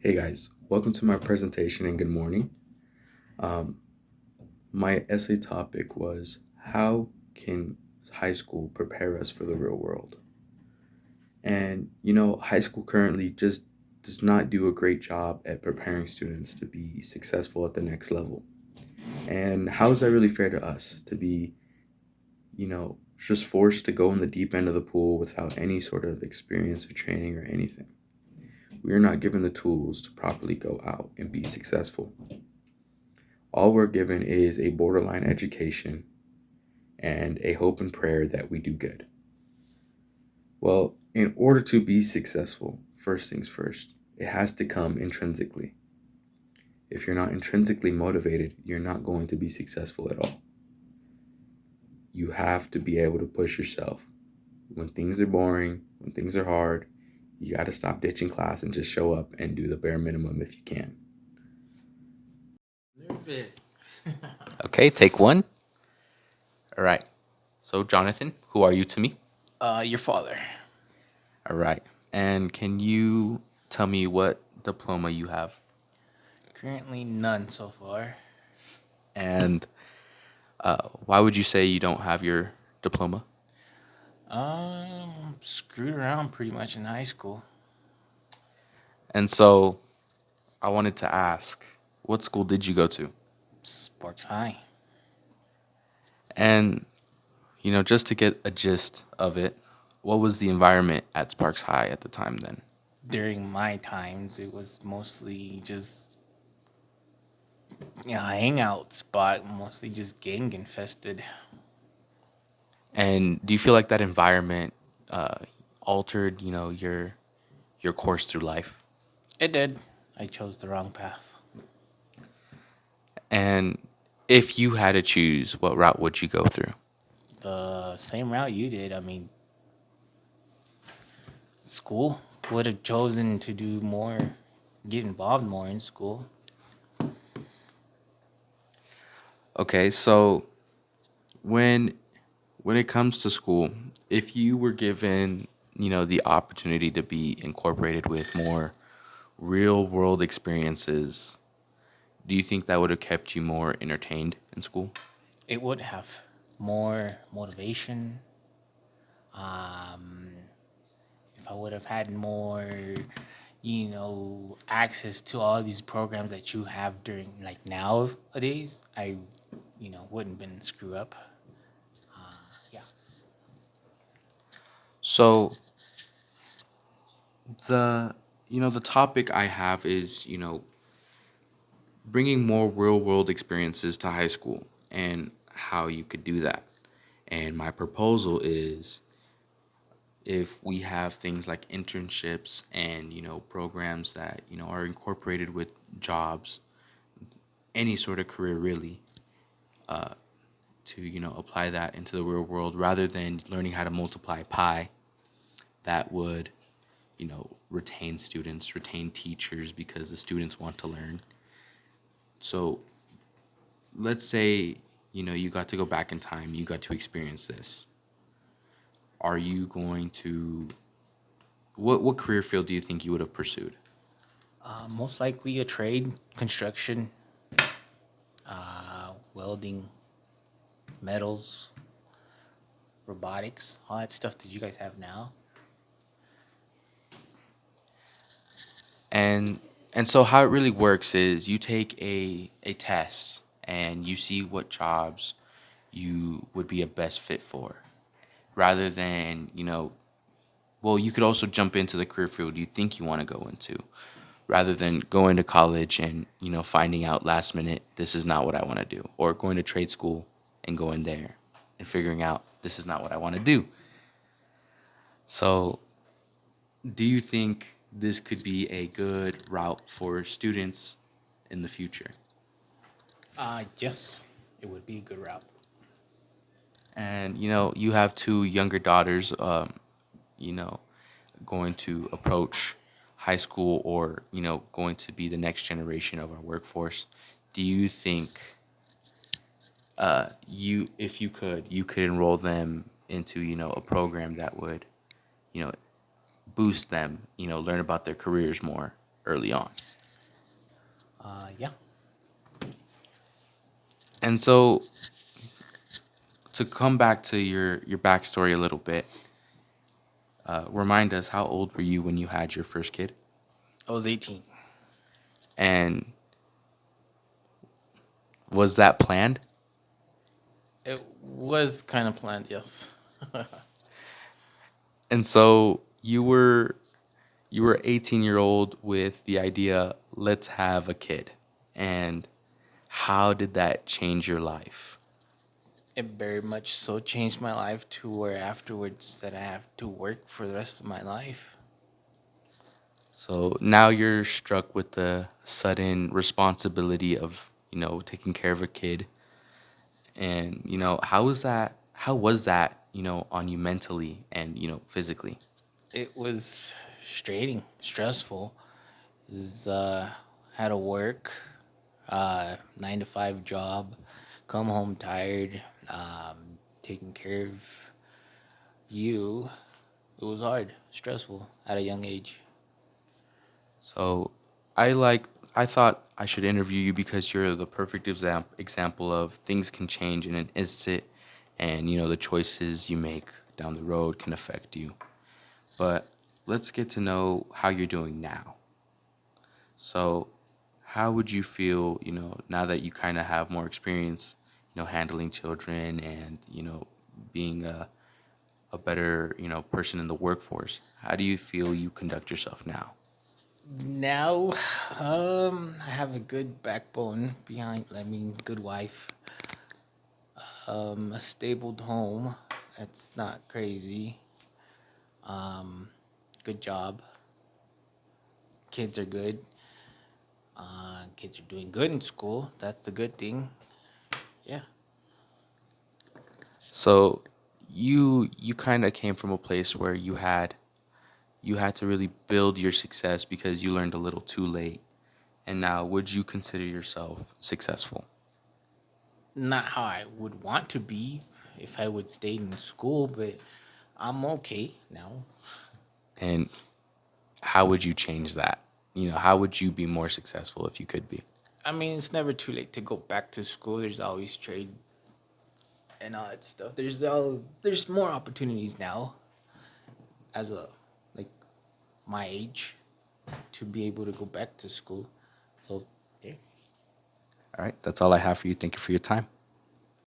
Hey guys, welcome to my presentation and good morning. Um, my essay topic was how can high school prepare us for the real world? And high school currently just does not do a great job at preparing students to be successful at the next level. And how is that really fair to us to be, just forced to go in the deep end of the pool without any sort of experience or training or anything? We are not given the tools to properly go out and be successful. All we're given is a borderline education and a hope and prayer that we do good. Well, in order to be successful, first things first, it has to come intrinsically. If you're not intrinsically motivated, you're not going to be successful at all. You have to be able to push yourself. When things are boring, when things are hard, you got to stop ditching class and just show up and do the bare minimum if you can. Nervous. Okay, take one. All right. So, Jonathan, who are you to me? Your father. All right. And can you tell me what diploma you have? Currently, none so far. And why would you say you don't have your diploma? Screwed around pretty much in high school. And so, I wanted to ask, what school did you go to? Sparks High. And, just to get a gist of it, what was the environment at Sparks High at the time then? During my times, it was mostly just a hangout spot, mostly just gang infested. And do you feel like that environment uh, altered, your course through life? It did. I chose the wrong path. And if you had to choose, what route would you go through? The same route you did. I mean, school would have chosen to do more, get involved more in school. Okay, so when when it comes to school, if you were given, the opportunity to be incorporated with more real world experiences, do you think that would have kept you more entertained in school? It would have more motivation. Um, if I would have had more, access to all these programs that you have during like nowadays, I, wouldn't been screw up. Yeah. So the topic I have is, bringing more real world experiences to high school and how you could do that. And my proposal is if we have things like internships and, programs that, are incorporated with jobs, any sort of career really, to, apply that into the real world rather than learning how to multiply pi that would, retain students, retain teachers because the students want to learn. So let's say you got to go back in time, you got to experience this. Are you going to what career field do you think you would have pursued? Most likely a trade, construction, welding, metals, robotics, all that stuff that you guys have now. And so how it really works is you take a test and you see what jobs you would be a best fit for rather than well, you could also jump into the career field you think you want to go into rather than going to college and finding out last minute this is not what I want to do, or going to trade school and going there and figuring out this is not what I want to do. So do you think this could be a good route for students in the future? Yes, it would be a good route. And you have two younger daughters, you know going to approach high school, or going to be the next generation of our workforce. Do you think you if you could enroll them into a program that would you know boost them, learn about their careers more early on. Yeah. And so to come back to your backstory a little bit, remind us, how old were you when you had your first kid? I was 18. And was that planned? It was kind of planned, yes. And so you were 18-year-old with the idea, let's have a kid. And how did that change your life? It very much so changed my life to where afterwards that I have to work for the rest of my life. So now you're struck with the sudden responsibility of, taking care of a kid. And, how was that, on you mentally and, physically? It was straining, stressful. Is Had to work, 9 to 5 job, come home tired, taking care of you. It was hard, stressful at a young age. So I thought I should interview you because you're the perfect example of things can change in an instant, and the choices you make down the road can affect you. But let's get to know how you're doing now. So how would you feel, now that you kind of have more experience, handling children and, being a better, person in the workforce? How do you feel you conduct yourself now? Now, I have a good backbone behind. I mean, good wife, a stable home. That's not crazy. Um, Good job. Kids are good. Kids are doing good in school. That's the good thing. Yeah. So you kind of came from a place where you had to really build your success because you learned a little too late. And now, would you consider yourself successful? Not how I would want to be if I would stay in school, but I'm okay now. And how would you change that? How would you be more successful if you could be? I mean, it's never too late to go back to school. There's always trade and all that stuff. There's more opportunities now as a like my age to be able to go back to school. So yeah. All right, that's all I have for you. Thank you for your time.